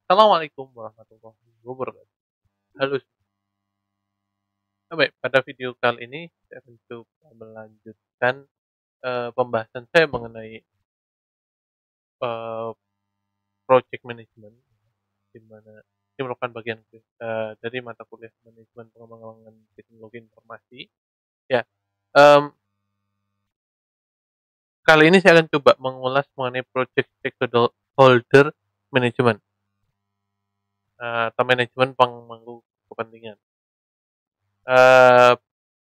Assalamualaikum warahmatullahi wabarakatuh. Halo, baik. Pada video kali ini saya mencoba melanjutkan pembahasan saya mengenai eh, project management, di mana ini merupakan bagian dari mata kuliah manajemen pengembangan teknologi informasi. Ya, em, kali ini saya akan coba mengulas mengenai project stakeholder management atau manajemen pemangku kepentingan. Eh,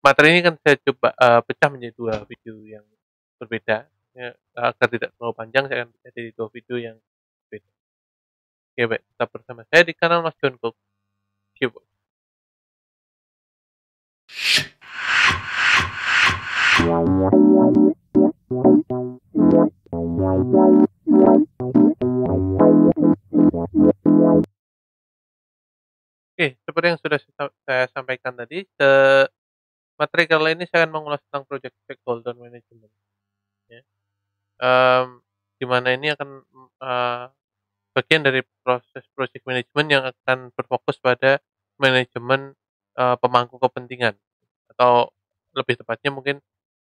Materi ini kan saya coba pecah menjadi dua video yang berbeda. Ya, agar tidak terlalu panjang, saya akan pecah jadi dua video yang berbeda. Oke, baik. Tetap bersama saya di kanal Mas John Cook. Coba. Oke, seperti yang sudah saya sampaikan tadi, materi kali ini saya akan mengulas tentang project stakeholder management. Ya. Di mana ini akan eh, bagian dari proses project management yang akan berfokus pada manajemen pemangku kepentingan, atau lebih tepatnya mungkin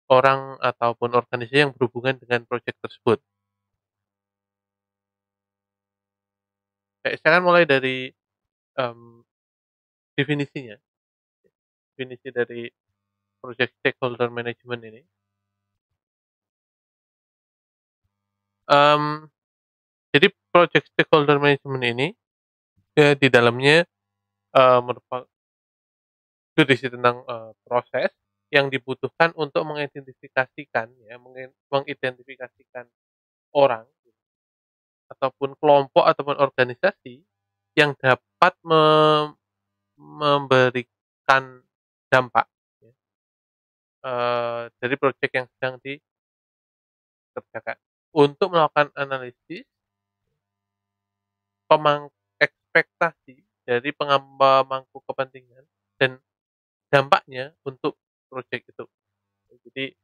orang ataupun organisasi yang berhubungan dengan proyek tersebut. Saya akan mulai dari em, definisinya, definisi dari project stakeholder management ini. Em, jadi project stakeholder management ini di dalamnya merupakan berisi tentang proses yang dibutuhkan untuk mengidentifikasikan, ya, mengidentifikasikan orang ataupun kelompok ataupun organisasi yang dapat memberikan dampak, ya, dari proyek yang sedang dikerjakan. Untuk melakukan analisis ekspektasi dari pemangku kepentingan dan dampaknya untuk proyek itu. Jadi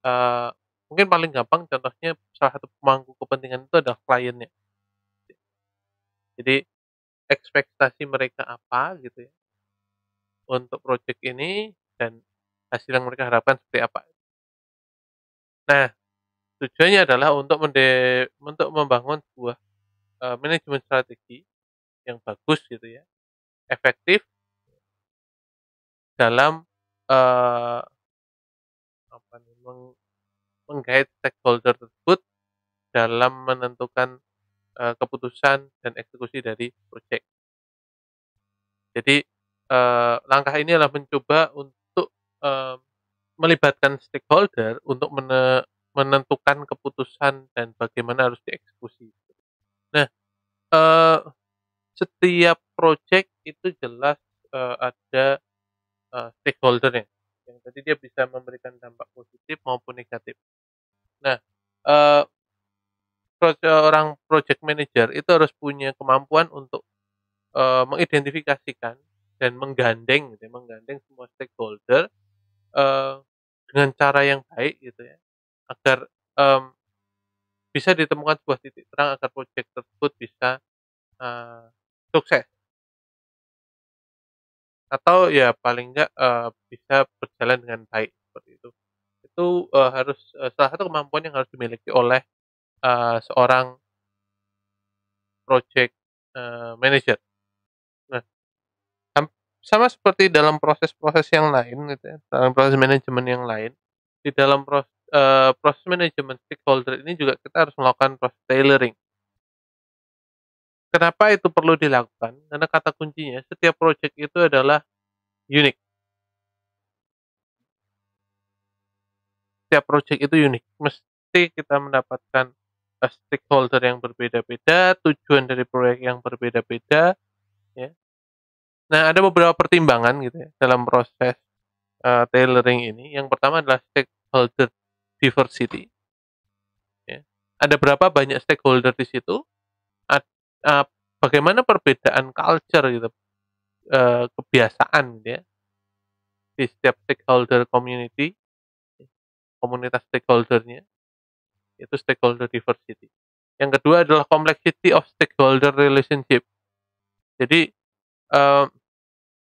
eee, mungkin paling gampang contohnya salah satu pemangku kepentingan itu adalah kliennya. Jadi ekspektasi mereka apa gitu ya untuk proyek ini, dan hasil yang mereka harapkan seperti apa. Nah, tujuannya adalah untuk membangun sebuah manajemen strategi yang bagus gitu ya, efektif dalam eee, apa nih, menggait stakeholder tersebut dalam menentukan keputusan dan eksekusi dari proyek. Jadi langkah ini adalah mencoba untuk eee, melibatkan stakeholder untuk menentukan keputusan dan bagaimana harus dieksekusi. Nah, eee, setiap proyek itu jelas ada stakeholder-nya, yang tadi dia bisa memberikan dampak positif maupun negatif. Nah, eee, seorang project manager itu harus punya kemampuan untuk mengidentifikasikan dan menggandeng gitu ya, menggandeng semua stakeholder eee, dengan cara yang baik gitu ya, agar mmm, bisa ditemukan sebuah titik terang agar project tersebut bisa eee, sukses, atau ya paling enggak bisa berjalan dengan baik, seperti itu. Itu harus salah satu kemampuan yang harus dimiliki oleh seorang project manager. Nah, sam sama seperti dalam proses-proses yang lain gitu ya, dalam proses manajemen yang lain, di dalam proses manajemen stakeholder ini juga kita harus melakukan proses tailoring. Kenapa itu perlu dilakukan? Karena kata kuncinya setiap project itu adalah unik, setiap project itu unik. Mesti kita mendapatkan stakeholder yang berbeda-beda, tujuan dari proyek yang berbeda-beda, ya. Nah, ada beberapa pertimbangan gitu ya dalam proses tailoring ini. Yang pertama adalah stakeholder diversity, ya. Ada berapa banyak stakeholder di situ, ad eee, bagaimana perbedaan culture gitu, kebiasaan gitu ya, di setiap stakeholder community, komunitas stakeholder-nya, itu stakeholder diversity. Yang kedua adalah complexity of stakeholder relationship. Jadi, eee,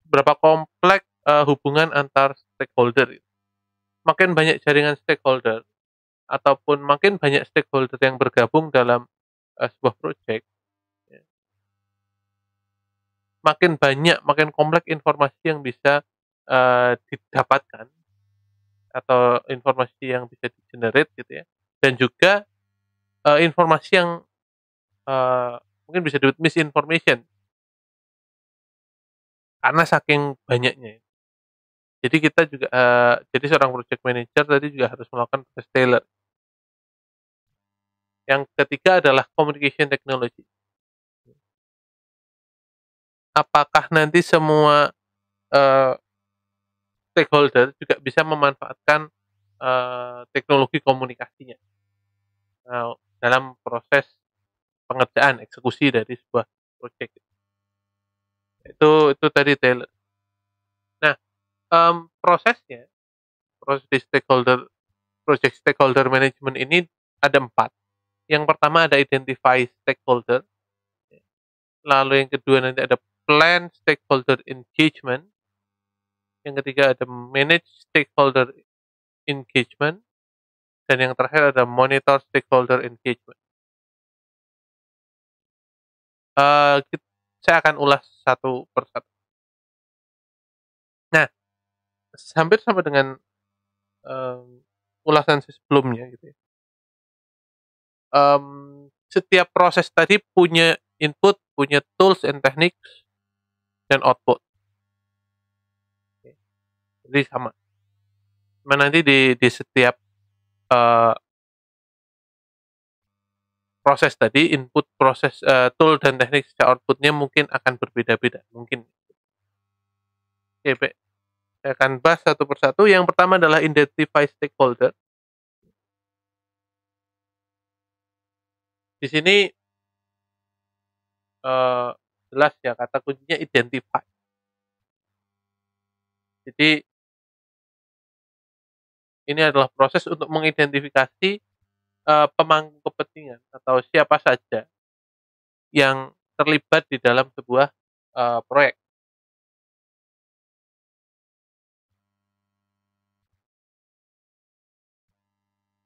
berapa kompleks, hubungan antar stakeholder. Makin banyak jaringan stakeholder ataupun makin banyak stakeholder yang bergabung dalam, sebuah project, ya, makin banyak, makin kompleks informasi yang bisa, didapatkan atau informasi yang bisa di-generate gitu ya, dan juga, informasi yang, eee, mungkin bisa disebut misinformation karena saking banyaknya. Jadi kita juga, jadi seorang project manager tadi juga harus melakukan proses tailor. Yang ketiga adalah communication technology. Apakah nanti semua, eee, stakeholder juga bisa memanfaatkan, teknologi komunikasinya, dalam proses pengerjaan, eksekusi dari sebuah project. Itu tadi tailor. Nah, prosesnya, proses di stakeholder project stakeholder management ini ada 4. Yang pertama ada identify stakeholder, lalu yang kedua nanti ada plan stakeholder engagement, yang ketiga ada manage stakeholder engagement, dan yang terakhir ada monitor stakeholder engagement. Eee, kit saya akan ulas satu per satu. Nah, hampir sama dengan, ulasan sebelumnya gitu ya. Setiap proses tadi punya input, punya tools and techniques, dan output. Jadi sama. Cuma nanti di setiap, eee, proses tadi, input proses, tool dan teknik secara output-nya mungkin akan berbeda-beda, mungkin. Oke, baik. Saya akan bahas satu persatu. Yang pertama adalah identify stakeholder. Di sini, eee, jelas ya kata kuncinya identify. Jadi ini adalah proses untuk mengidentifikasi, pemangku kepentingan atau siapa saja yang terlibat di dalam sebuah, proyek.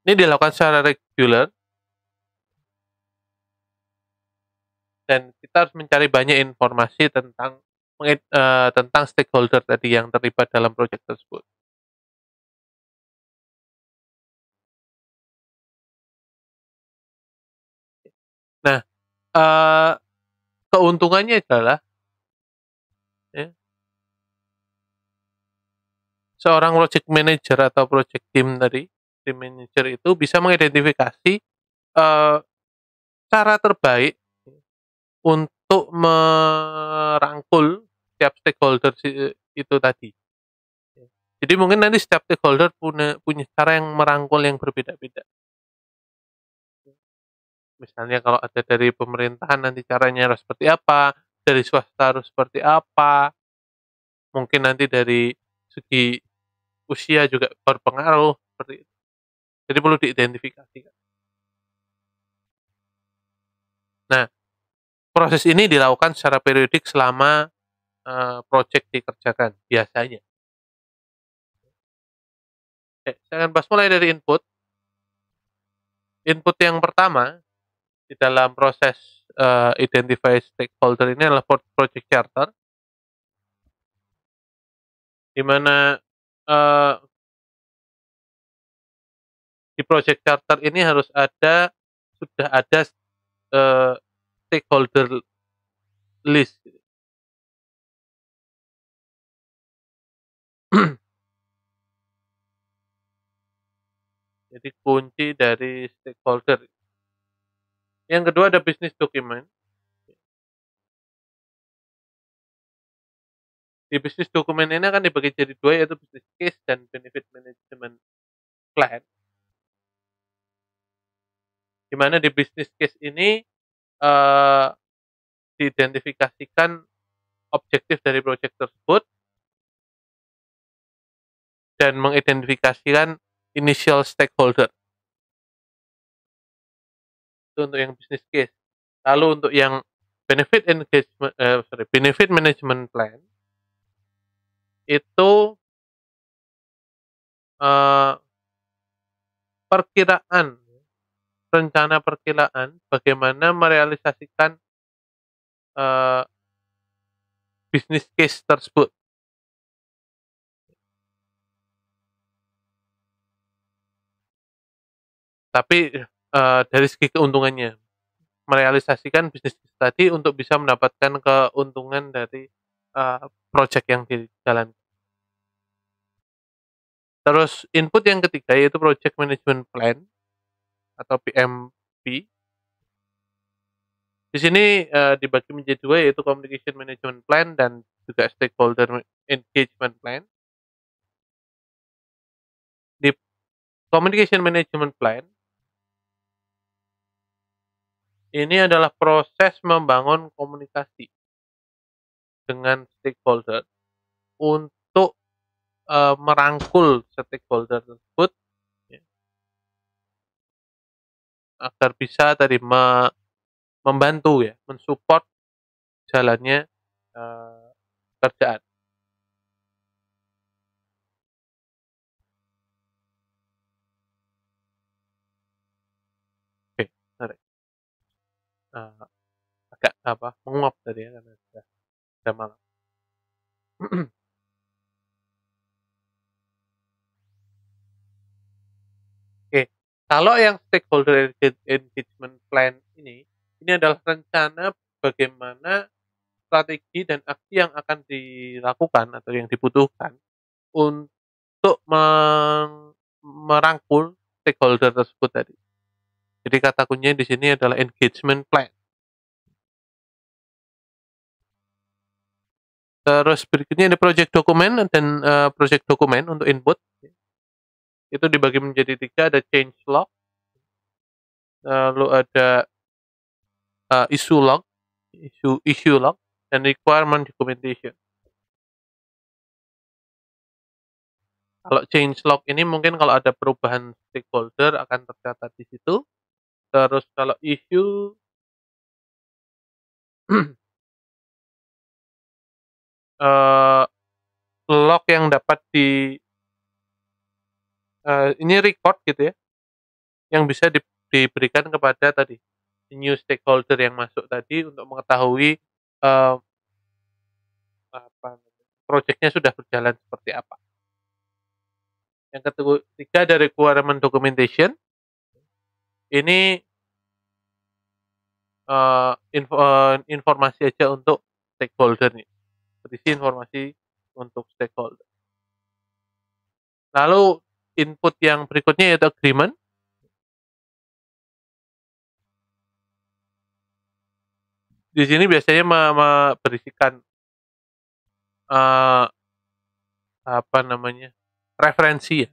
Ini dilakukan secara reguler dan kita harus mencari banyak informasi tentang stakeholder tadi yang terlibat dalam proyek tersebut. Nah, eee, keuntungannya adalah ya, seorang project manager atau project team tadi, tim manager itu bisa mengidentifikasi, cara terbaik untuk merangkul setiap stakeholder itu tadi. Jadi mungkin nanti setiap stakeholder punya punya cara yang merangkul yang berbeda-beda. Misalnya kalau ada dari pemerintahan nanti caranya harus seperti apa, dari swasta harus seperti apa, mungkin nanti dari segi usia juga berpengaruh, seperti itu. Jadi perlu diidentifikasikan. Nah, proses ini dilakukan secara periodik selama, project dikerjakan, biasanya. Saya akan bahas mulai dari input. Input yang pertama di dalam proses, identify stakeholder ini adalah project charter, di mana, eee, di project charter ini harus sudah ada, eee, stakeholder list gitu. Jadi kunci dari stakeholder. Yang kedua ada business document. Di business document ini akan dibagi jadi 2 yaitu business case dan benefit management plan. Di mana di business case ini, eee, diidentifikasikan objektif dari project tersebut dan mengidentifikasikan initial stakeholder. Itu untuk yang business case. Lalu untuk yang benefit management plan itu uh, perkiraan, rencana perkiraan bagaimana merealisasikan uh, bisnis case tersebut. Tapi dari segi keuntungannya, merealisasikan bisnis case tadi untuk bisa mendapatkan keuntungan dari project yang dijalankan. Terus input yang ketiga yaitu project management plan atau PMP. Di sini dibagi menjadi dua yaitu communication management plan dan juga stakeholder engagement plan. Di communication management plan ini adalah proses membangun komunikasi dengan stakeholder untuk merangkul stakeholder tersebut ya, agar bisa tadi membantu ya, mensupport jalannya pekerjaan. Oke, menarik. Agak menguap tadi ya karena sudah malam. Oke, kalau yang stakeholder engagement plan ini adalah rencana bagaimana strategi dan aksi yang akan dilakukan atau yang dibutuhkan untuk merangkul stakeholder tersebut tadi. Jadi kata kuncinya di sini adalah engagement plan. Terus berikutnya ada project dokumen dan project dokumen untuk input. Itu dibagi menjadi tiga, ada change log, lalu ada issue log, issue log, dan requirement documentation. Kalau change log ini mungkin kalau ada perubahan stakeholder akan tercatat di situ. Terus kalau issue log yang dapat ini record gitu ya, yang bisa diberikan kepada tadi new stakeholder yang masuk tadi untuk mengetahui uh, proyeknya sudah berjalan seperti apa. Yang ketiga ada requirement documentation. Ini informasi aja untuk stakeholder nih. Berisi informasi untuk stakeholder. Lalu input yang berikutnya yaitu agreement. Di sini biasanya berisikan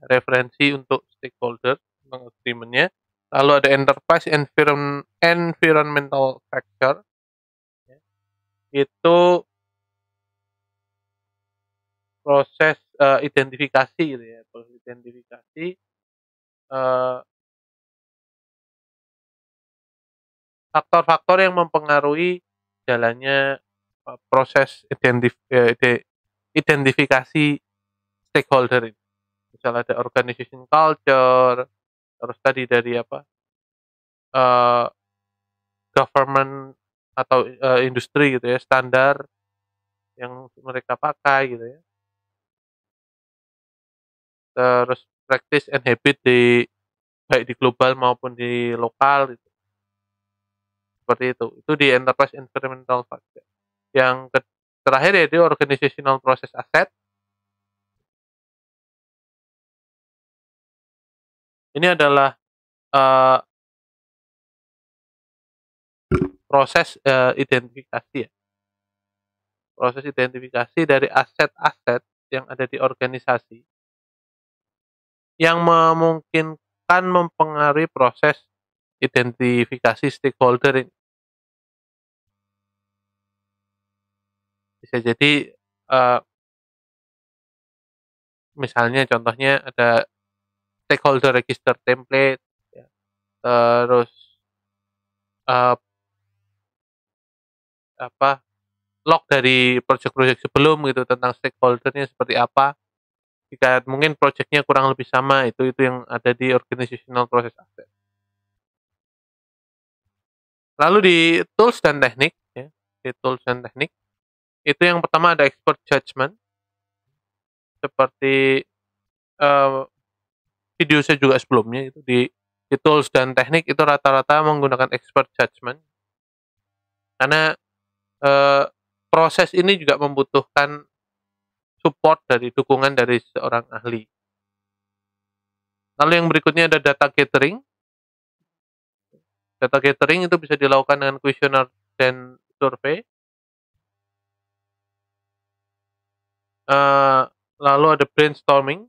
referensi untuk stakeholder agreement-nya. Lalu ada enterprise environmental factor. Itu proses identifikasi gitu ya, proses identifikasi faktor-faktor yang mempengaruhi jalannya proses identifikasi stakeholder ini. Misalnya ada organization culture, terus tadi dari government atau industri gitu ya, standar yang mereka pakai gitu ya. Terus practice and habit baik di global maupun di lokal gitu. Seperti itu di enterprise environmental factor. Yang terakhir yaitu organizational process asset. Ini adalah proses identifikasi ya. Proses identifikasi dari aset-aset yang ada di organisasi yang memungkinkan mempengaruhi proses identifikasi stakeholder ini. Bisa jadi misalnya contohnya ada stakeholder register template ya. Terus eee, apa, log dari project-project sebelum gitu tentang stakeholder-nya seperti apa, jika mungkin project-nya kurang lebih sama, itu yang ada di organizational process access. Lalu di tools dan teknik ya, di tools dan teknik, itu yang pertama ada expert judgment, seperti, eee, video saya juga sebelumnya itu di tools dan teknik itu rata-rata menggunakan expert judgment, karena, eee, proses ini juga membutuhkan support dari dukungan dari seorang ahli. Lalu yang berikutnya ada data gathering. Data gathering itu bisa dilakukan dengan kuesioner dan survei. Eee, Lalu ada brainstorming.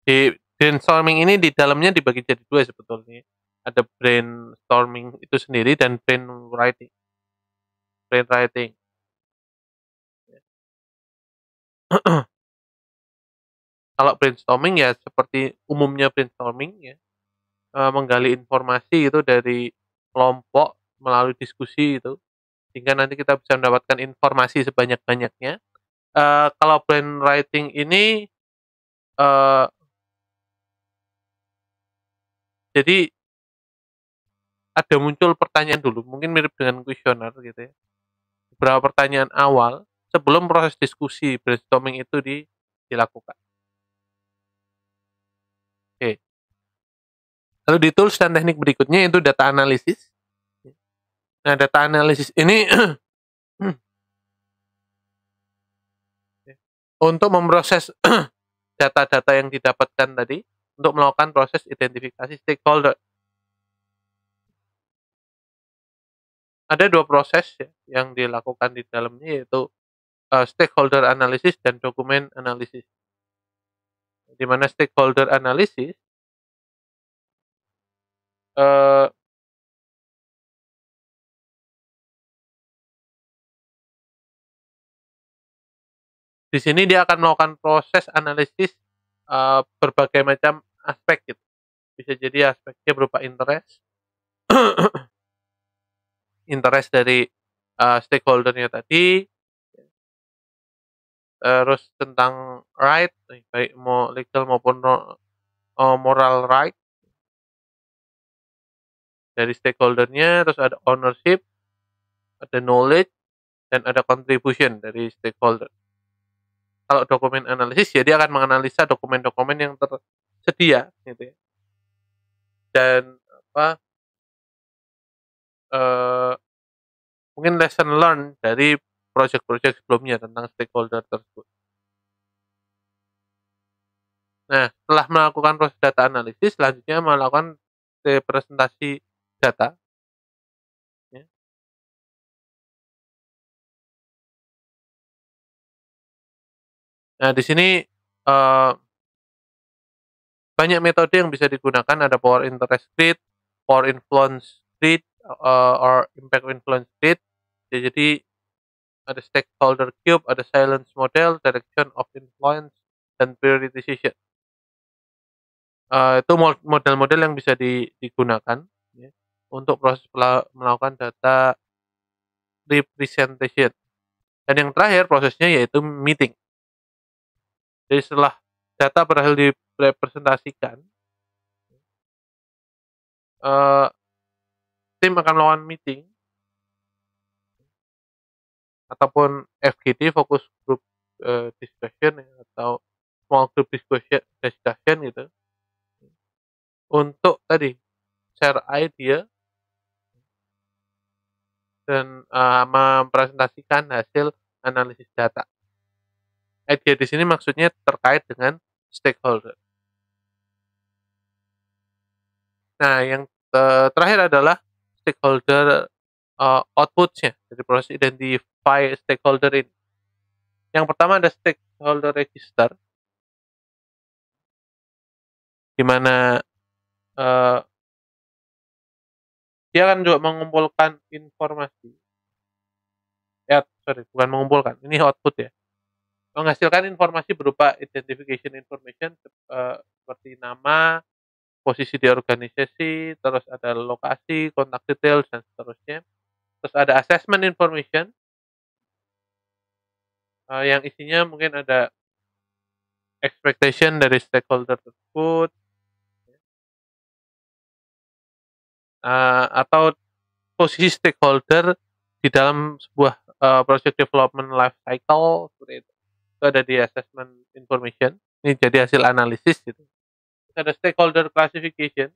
Di brainstorming ini di dalamnya dibagi jadi 2 sebetulnya. Ada brainstorming itu sendiri dan brainwriting. Kalau brainstorming ya seperti umumnya brainstorming ya, menggali informasi itu dari kelompok melalui diskusi itu, sehingga nanti kita bisa mendapatkan informasi sebanyak-banyaknya. Kalau brainwriting ini, eee, jadi ada muncul pertanyaan dulu, mungkin mirip dengan kuesioner gitu ya, beberapa pertanyaan awal sebelum proses diskusi brainstorming itu dilakukan. Oke. Lalu di tools dan teknik berikutnya itu data analisis. Nah, data analisis ini untuk memproses data-data yang didapatkan tadi untuk melakukan proses identifikasi stakeholder. Ada 2 proses ya yang dilakukan di dalamnya yaitu, stakeholder analysis dan dokumen analisis. Di mana stakeholder analysis, eee, di sini dia akan melakukan proses analisis, berbagai macam aspek gitu. Bisa jadi aspeknya berupa interest, interest dari, stakeholder-nya tadi, terus tentang right, baik mau legal maupun moral right dari stakeholder-nya, terus ada ownership, ada knowledge, dan ada contribution dari stakeholder. Kalau dokumen analisis ya dia akan menganalisa dokumen-dokumen yang tersedia gitu ya, dan apa, eee, mungkin lesson learn dari project-project sebelumnya tentang stakeholder tersebut. Nah, setelah melakukan proses data analisis, selanjutnya melakukan representasi data, ya. Nah, di sini, banyak metode yang bisa digunakan, ada power interest grid, power influence grid, or impact influence grid. Ya, jadi ada stakeholder cube, ada silence model, direction of influence, dan prioritization. Itu model-model yang bisa digunakan ya, untuk proses melakukan data representation. Dan yang terakhir prosesnya yaitu meeting. Jadi setelah data berhasil direpresentasikan, eee, tim akan melakukan meeting ataupun FGD, focus group, discussion ya, atau small group discussion gitu, untuk tadi share idea dan, mempresentasikan hasil analisis data. Idea di sini maksudnya terkait dengan stakeholder. Nah, yang, terakhir adalah stakeholder, output-nya dari proses identify stakeholder ini. Yang pertama ada stakeholder register, di mana, eee, dia akan juga mengumpulkan informasi, ya sorry bukan mengumpulkan, ini output ya. menghasilkan informasi berupa identification information, seperti nama, posisi di organisasi, terus ada lokasi, kontak detail, dan seterusnya. Terus ada assessment information, yang isinya mungkin ada expectation dari stakeholder tersebut, atau posisi stakeholder di dalam sebuah, project development life cycle, seperti itu. Itu ada di assessment information, ini jadi hasil analisis gitu. Terus ada stakeholder classification,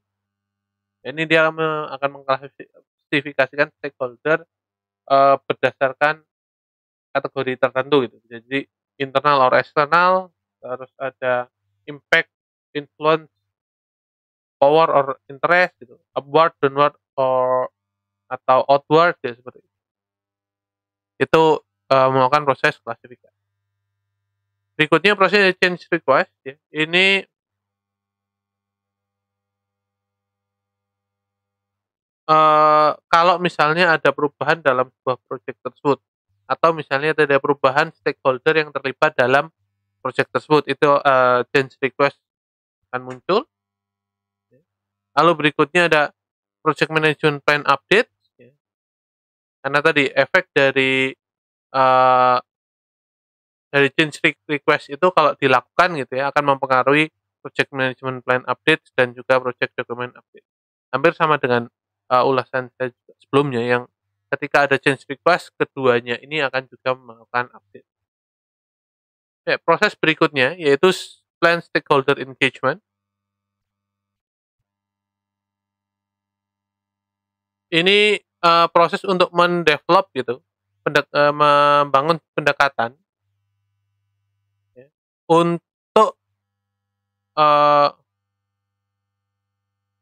ini dia akan mengklasifikasikan stakeholder, berdasarkan kategori tertentu gitu. Jadi internal or external, terus ada impact, influence, power or interest gitu, upward, downward, atau outward ya seperti itu. Itu, melakukan proses klasifikasi. Berikutnya proses change request ya, ini, kalau misalnya ada perubahan dalam sebuah project tersebut, atau misalnya ada perubahan stakeholder yang terlibat dalam project tersebut, itu, change request akan muncul. Lalu berikutnya ada project management plan update ya, karena tadi efek eee, dari change request itu kalau dilakukan gitu ya, akan mempengaruhi project management plan update dan juga project document update. Hampir sama dengan, ulasan saya sebelumnya yang ketika ada change request, keduanya ini akan juga melakukan update. Ya, proses berikutnya yaitu plan stakeholder engagement. Ini, proses untuk mendevelop gitu, membangun pendekatan ya, untuk, eee,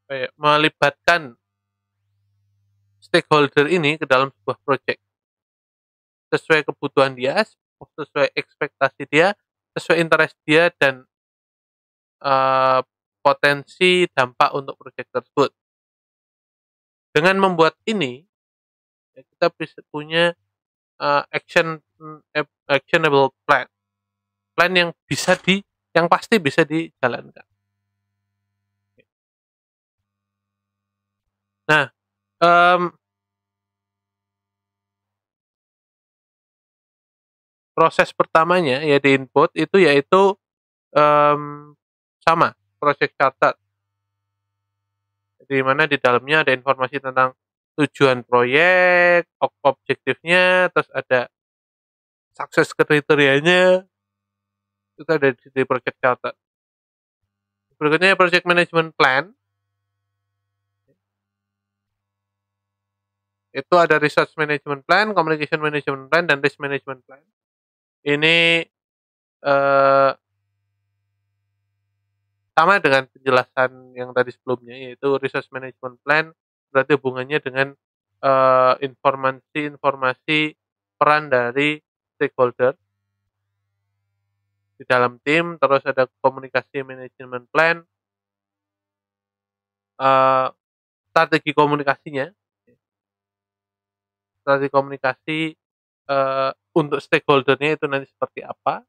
apa ya, melibatkan stakeholder ini ke dalam sebuah project, sesuai kebutuhan dia, sesuai ekspektasi dia, sesuai interest dia dan, eee, potensi dampak untuk project tersebut. Dengan membuat ini, ya kita bisa punya, actionable plan, plan yang pasti bisa dijalankan. Nah, mmm, proses pertamanya ya di input itu yaitu, sama, project charter, di mana di dalamnya ada informasi tentang tujuan proyek, objektifnya, terus ada sukses kriterianya, itu ada di project charter. Berikutnya project management plan, itu ada research management plan, communication management plan, dan risk management plan. Ini, eee, sama dengan penjelasan yang tadi sebelumnya, yaitu research management plan berarti hubungannya dengan, informasi-informasi peran dari stakeholder di dalam tim, terus ada komunikasi management plan, eee, strategi komunikasinya, strategi komunikasi, untuk stakeholder-nya itu nanti seperti apa,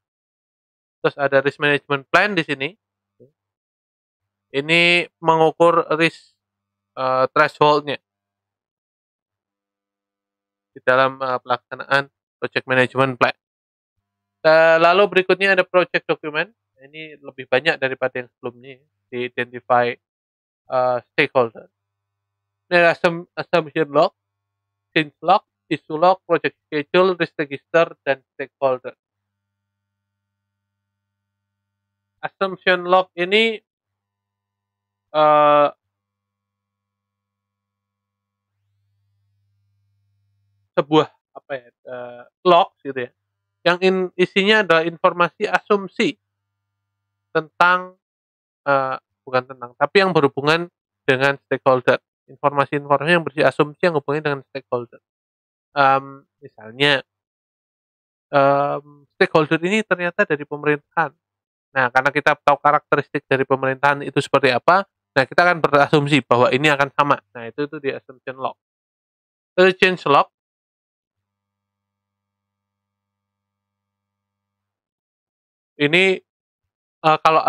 terus ada risk management plan di sini, ini mengukur risk, threshold-nya di dalam, pelaksanaan project management plan. Lalu berikutnya ada project document, ini lebih banyak daripada yang sebelumnya ya, di-identify, stakeholder. Ini ada assumption log, change log, issue log, project schedule, risk register, dan stakeholder. Assumption log ini, eee, sebuah apa ya, log gitu ya, yang isinya adalah informasi asumsi tentang, eee, bukan tentang, tapi yang berhubungan dengan stakeholder. Informasi-informasi yang berisi asumsi yang hubungannya dengan stakeholder. Misalnya, stakeholder ini ternyata dari pemerintahan. Nah, karena kita tahu karakteristik dari pemerintahan itu seperti apa, nah kita akan berasumsi bahwa ini akan sama. Nah, itu di assumption log. Change log, Ini kalau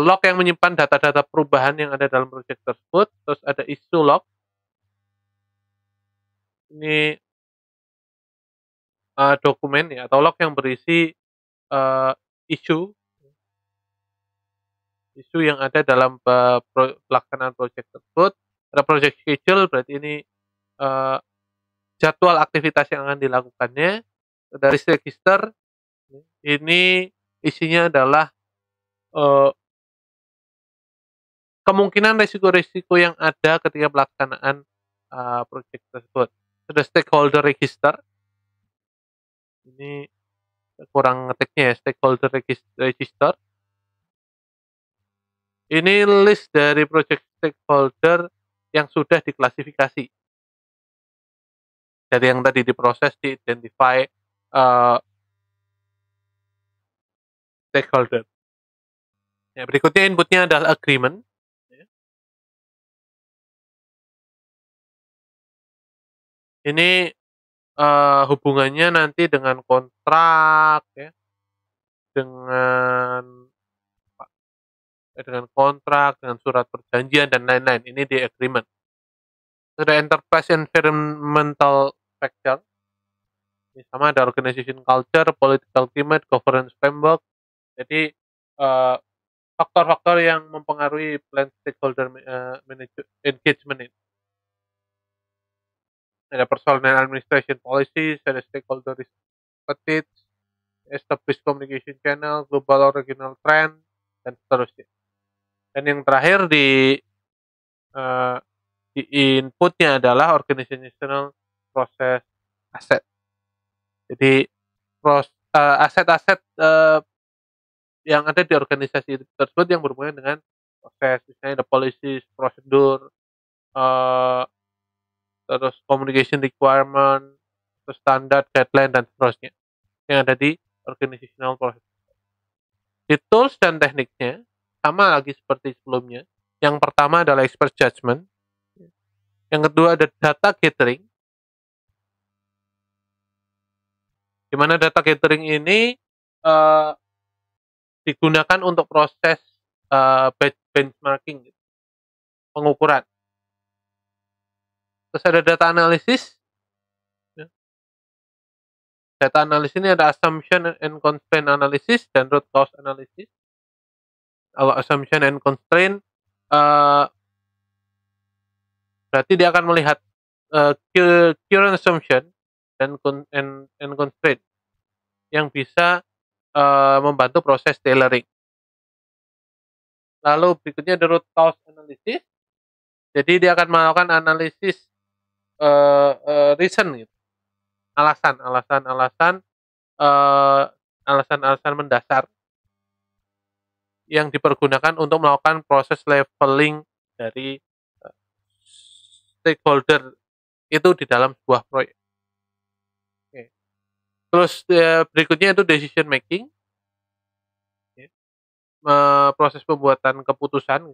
log yang menyimpan data-data perubahan yang ada dalam project tersebut, terus ada issue log. Ini dokumen ya atau log yang berisi isu isu yang ada dalam pelaksanaan project tersebut. Ada project schedule, berarti ini uh, jadwal aktivitas yang akan dilakukannya. Dari register, ini isinya adalah uh, kemungkinan resiko-resiko yang ada ketika pelaksanaan project tersebut. Ada stakeholder register, ini kurang ngetiknya ya, stakeholder register. Ini list dari project stakeholder yang sudah diklasifikasi. Dari yang tadi diproses, di-identify stakeholder. Ya, berikutnya inputnya adalah agreement. Ya. Ini hubungannya nanti dengan kontrak, ya, dengan kontrak, dengan surat perjanjian dan lain-lain. Ini di agreement. Ada enterprise environmental factor. Ini sama, ada organization culture, political climate, governance framework. Jadi faktor-faktor yang mempengaruhi plan stakeholder engagement ini. Ada personal and administration policies, ada stakeholder expertise, established communication channel, global or regional trend, dan seterusnya. Dan yang terakhir di inputnya adalah organizational process asset. Jadi aset-aset yang ada di organisasi tersebut yang berhubungan dengan proses, misalnya ada policies, prosedur, terus communication requirement, terus standar, guideline, dan seterusnya yang ada di organizational process. Di tools dan tekniknya sama lagi seperti sebelumnya. Yang pertama adalah expert judgment. Yang kedua ada data gathering, di mana data gathering ini digunakan untuk proses benchmarking, pengukuran. Terus ada data analysis. Data analysis ini ada assumption and constraint analysis dan root cause analysis. Kalau assumption and constraint, berarti dia akan melihat current assumption dan constraint yang bisa membantu proses tailoring. Lalu berikutnya ada root cause analysis. Jadi dia akan melakukan analisis reason gitu. Alasan-alasan mendasar yang dipergunakan untuk melakukan proses leveling dari stakeholder itu di dalam sebuah proyek. Oke. Terus berikutnya itu decision making, proses pembuatan keputusan.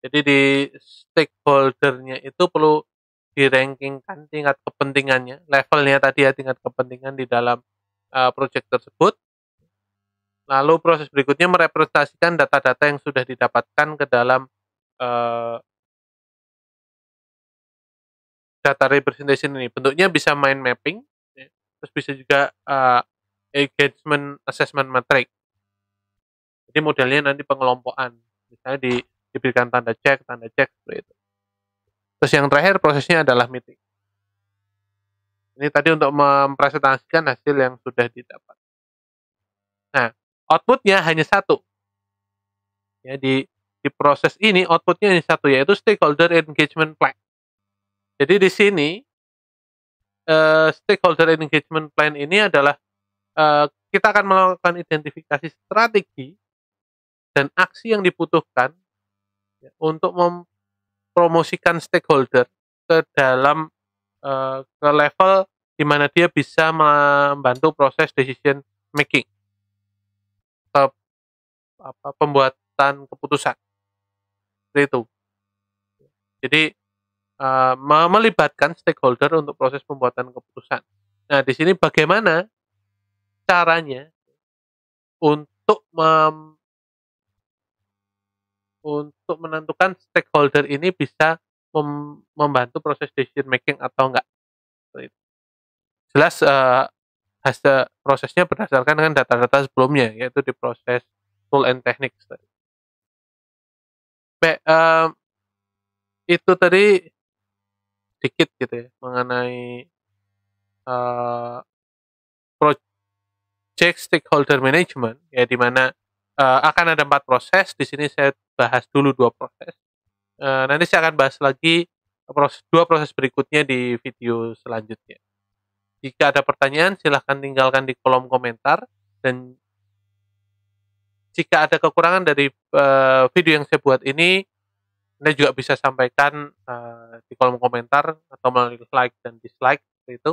Jadi di stakeholdernya itu perlu di-rankingkan tingkat kepentingannya, levelnya tadi ya, tingkat kepentingan di dalam proyek tersebut. Lalu proses berikutnya merepresentasikan data-data yang sudah didapatkan ke dalam data representation ini. Bentuknya bisa mind mapping, ya. Terus bisa juga engagement assessment matrix. Jadi modelnya nanti pengelompokan, misalnya diberikan tanda cek seperti itu. Terus yang terakhir prosesnya adalah meeting. Ini tadi untuk mempresentasikan hasil yang sudah didapat. Nah, outputnya hanya satu. Ya, di proses ini outputnya hanya satu, yaitu stakeholder engagement plan. Jadi di sini stakeholder engagement plan ini adalah kita akan melakukan identifikasi strategi dan aksi yang dibutuhkan ya, untuk mempromosikan stakeholder ke dalam ke level di mana dia bisa membantu proses decision making, pembuatan keputusan. Seperti itu. Jadi melibatkan stakeholder untuk proses pembuatan keputusan. Nah, di sini bagaimana caranya untuk untuk untuk menentukan stakeholder ini bisa membantu proses decision making atau enggak. Jelas hasil prosesnya berdasarkan dengan data-data sebelumnya, yaitu di proses tool and techniques tadi. Itu tadi sedikit gitu ya mengenai project stakeholder management, ya di mana akan ada 4 proses. Di sini saya bahas dulu 2 proses. Nanti saya akan bahas lagi 2 proses berikutnya di video selanjutnya. Jika ada pertanyaan silahkan tinggalkan di kolom komentar, dan jika ada kekurangan dari video yang saya buat ini, Anda juga bisa sampaikan di kolom komentar atau melalui like dan dislike seperti itu.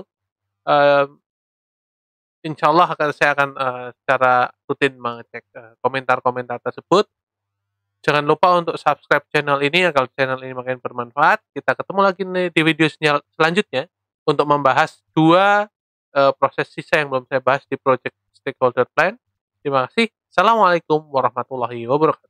Insya Allah saya akan secara rutin mengecek komentar-komentar tersebut. Jangan lupa untuk subscribe channel ini agar channel ini makin bermanfaat. Kita ketemu lagi nih di video selanjutnya untuk membahas 2 proses sisa yang belum saya bahas di project stakeholder plan. Terima kasih. Assalamualaikum warahmatullahi wabarakatuh.